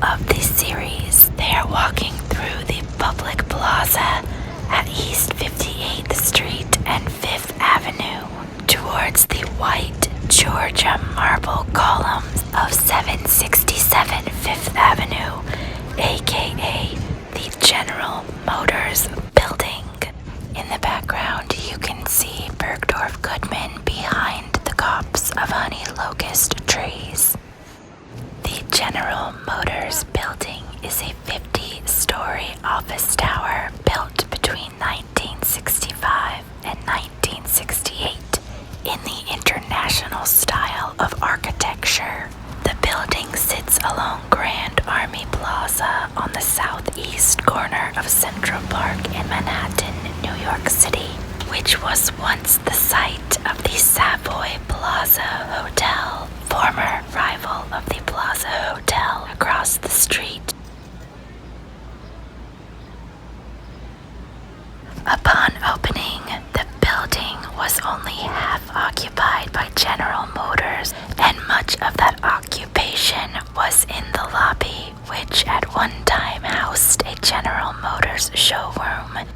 of the series. They are walking through the public plaza at East 58th Street and 5th Avenue towards the white Georgia marble columns of 767 5th Avenue, aka the General Motors building. In the background, you can see Bergdorf Goodman behind the copse of honey locust trees. The General Motors building is a 50-story office tower built between 1965 and 1968 in the international style of architecture. The building sits along Grand Army Plaza on the southeast corner of Central Park in Manhattan, New York City, which was once the site of the Savoy Plaza Hotel, former rival of the Plaza Hotel across the street. Upon opening, the building was only half occupied by General Motors, and much of that occupation was in the lobby, which at one time housed a General Motors showroom.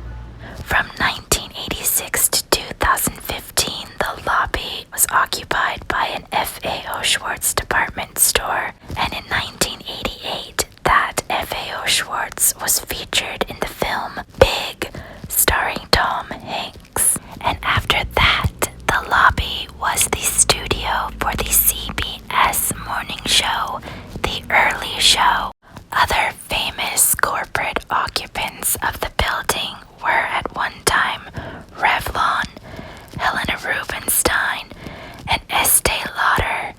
From 1986 to 2015, the lobby was occupied by an F.A.O. Schwarz department store, and in 1988, that F.A.O. Schwarz was featured in the film Big, starring Tom Hanks. And after that, the lobby was the studio for the CBS morning show, The Early Show. Other famous corporate occupants of the building were at one time Revlon, Helena Rubinstein, and Estee Lauder.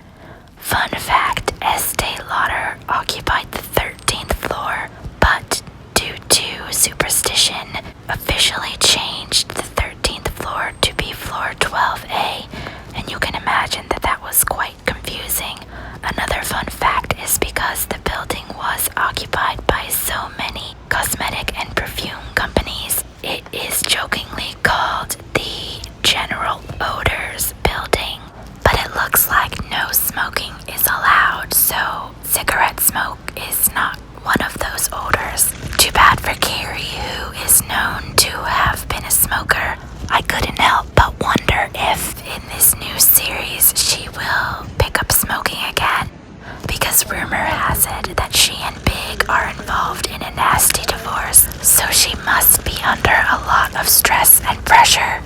Fun fact, Estee Lauder occupied the 13th floor, but due to superstition, officially changed the 13th floor to be floor 12A, and you can imagine that that was quite confusing. Another fun fact is because the building was occupied by so many cosmetic and perfume companies, it is jokingly called the General Odors Building. But it looks like no smoking is allowed, so cigarette smoke is not one of those odors. Too bad for Carrie, who is known to have been a smoker. I couldn't help but wonder if in this new series she will pick up smoking again, because rumor has it that she and Big are involved in a nasty divorce, so she must be under a lot of stress and pressure.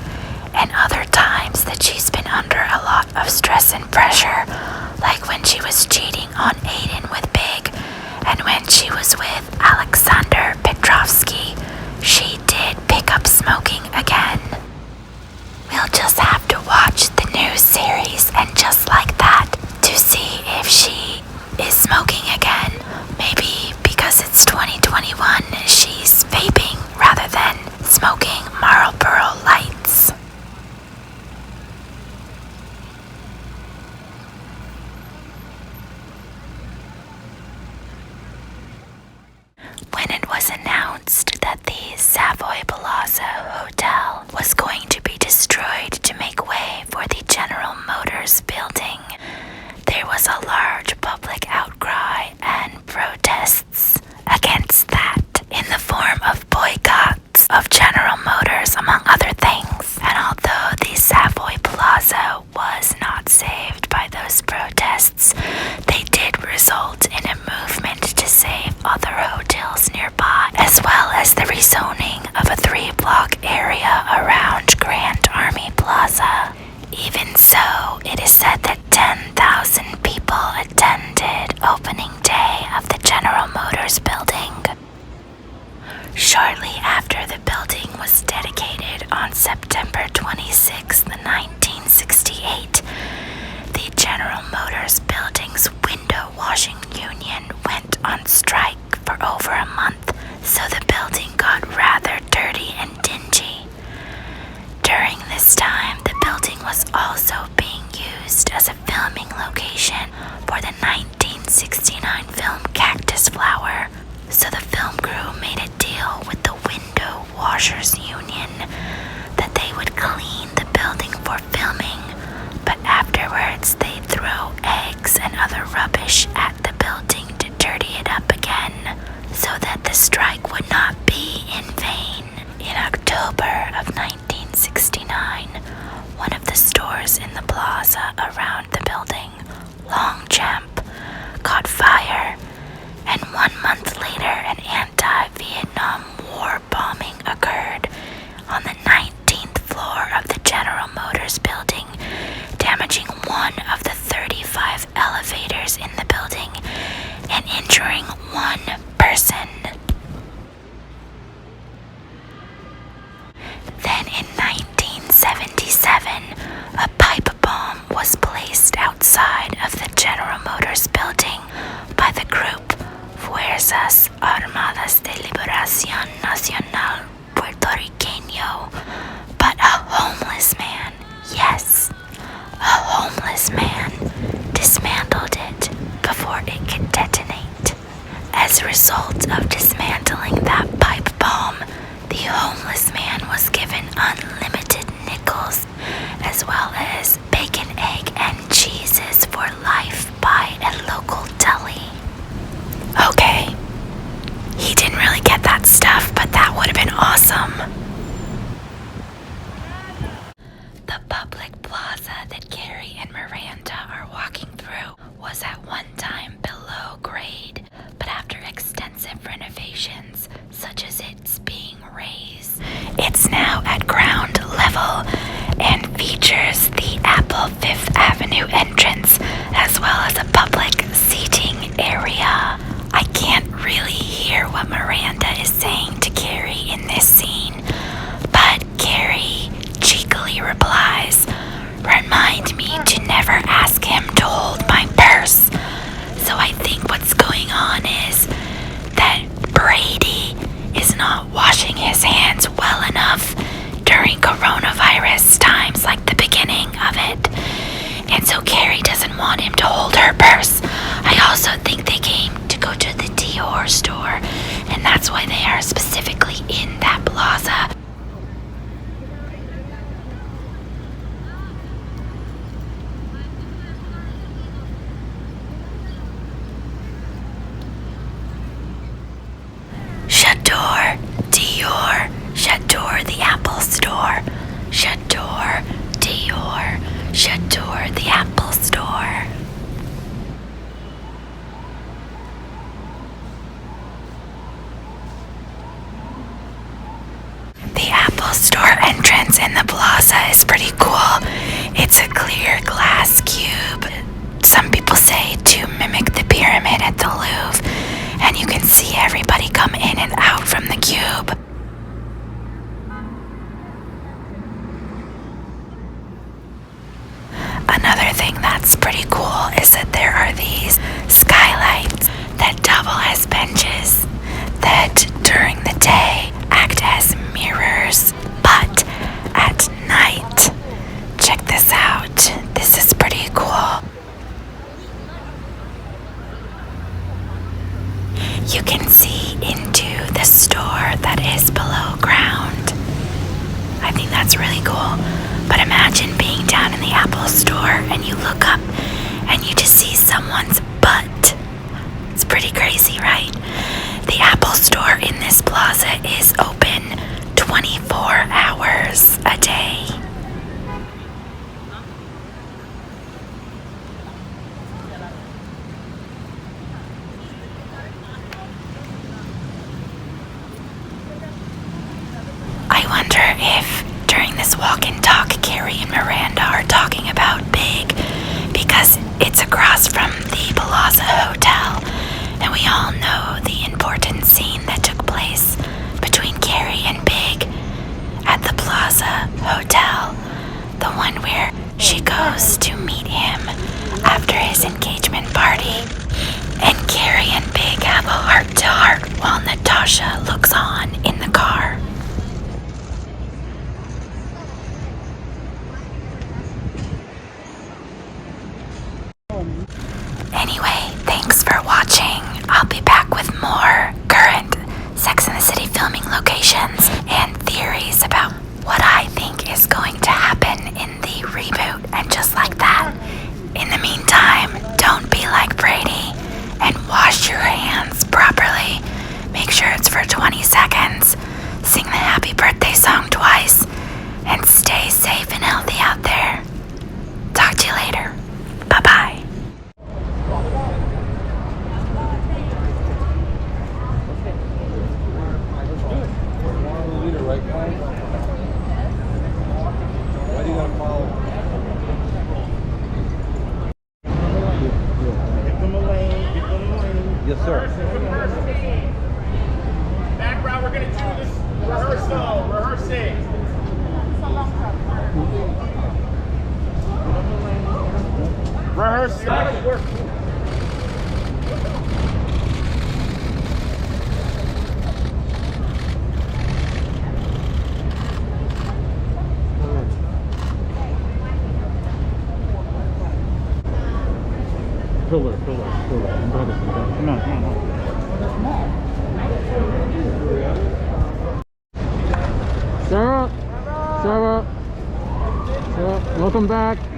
And other times that she's been under a lot of stress and pressure, like when she was cheating on Aiden with Big, and when she was with Alexander Petrovsky, she did pick up smoking again. We'll just have to watch the new series and just like that to see if she is smoking again. Maybe because it's 2021, she's vaping rather than smoking Marlboro Lights. When it was announced that the Savoy Plaza Hotel was going to be destroyed to make way for the General Motors building, there was a large public outcry and protests against that in the form of boycotts of General Motors, among other things. And although the Savoy Plaza was not saved by those protests, they did result in a movement to save other hotels nearby, as well as the rezoning of a 3-block area around Grand Army Plaza. Even so, it is said that 10,000 people attended opening day of the General Motors building. Shortly after the building was dedicated on September 26, 1968, the General Motors building's window washing union went on strike for over a month, so the building got rather dirty and dingy. During this time, the building was also being used as a filming location for the 1969 film Cactus Flower, so the film crew made a deal with the Window Washers Union that they would clean the building for filming, but afterwards they'd throw eggs and other rubbish at the building to dirty it up again. in the plaza around the building, Longchamp, caught fire, and 1 month later an anti-Vietnam War bombing occurred on the 19th floor of the General Motors building, damaging one of the 35 elevators in the building and injuring one person. Then in 1977, a pipe bomb was placed outside of the General Motors building by the group Fuerzas Armadas de Liberación Nacional Puertorriqueño, but a homeless man, yes, a homeless man, dismantled it before it could detonate. As a result of dismantling that pipe bomb, the homeless man was given unlimited nickels, as well as bacon, egg, and cheeses for life by a local deli. Okay, he didn't really get that stuff, but that would have been awesome. The public plaza that Carrie and Miranda are walking through was at one time below grade, but after extensive renovations, such as its being raised, it's now at ground level and features the Apple Fifth Avenue entrance as well as a public seating area. I can't really hear what Miranda is saying to Carrie in this scene, but Carrie cheekily replies, "Remind me to never ask him to hold my purse." So I think what's going on is that Brady is not washing his hands well enough during coronavirus times, like the beginning of it. And so Carrie doesn't want him to hold her purse. I also think they came to go to the Dior store, and that's why they are specifically in that plaza. J'adore Dior, j'adore the Apple store. J'adore Dior, j'adore the Apple store. The Apple store entrance in the plaza is pretty cool. It's a clear glass cube. Some people say to mimic the pyramid at the Louvre, and you can see everybody come in and out from the cube. Another thing that's pretty cool is that there are these skylights that double as benches that during the day act as mirrors, but at night, check this out. This is pretty cool. You can see into the store that is below ground. I think that's really cool. But imagine being down in the Apple store and you look up and you just see someone's butt. It's pretty crazy, right? The Apple store in this plaza is open 24 hours a day. I wonder if during this walk and talk, Carrie and Miranda are talking about Big, because it's across from the Plaza Hotel, and we all know the important scene that took place between Carrie and Big at the Plaza Hotel, the one where she goes to meet him after his engagement party, and Carrie and Big have a heart-to-heart while Natasha looks on in the car. Anyway, thanks for watching. I'll be back with more current Sex and the City filming locations and theories about what I think is going to happen in the reboot. And just like that, in the meantime, don't be like Brady and wash your hands properly. Make sure it's for 20 seconds. Sing the happy birthday song twice. And stay safe and healthy out there. Rehearse. Pillar. Come on. Sarah, welcome back.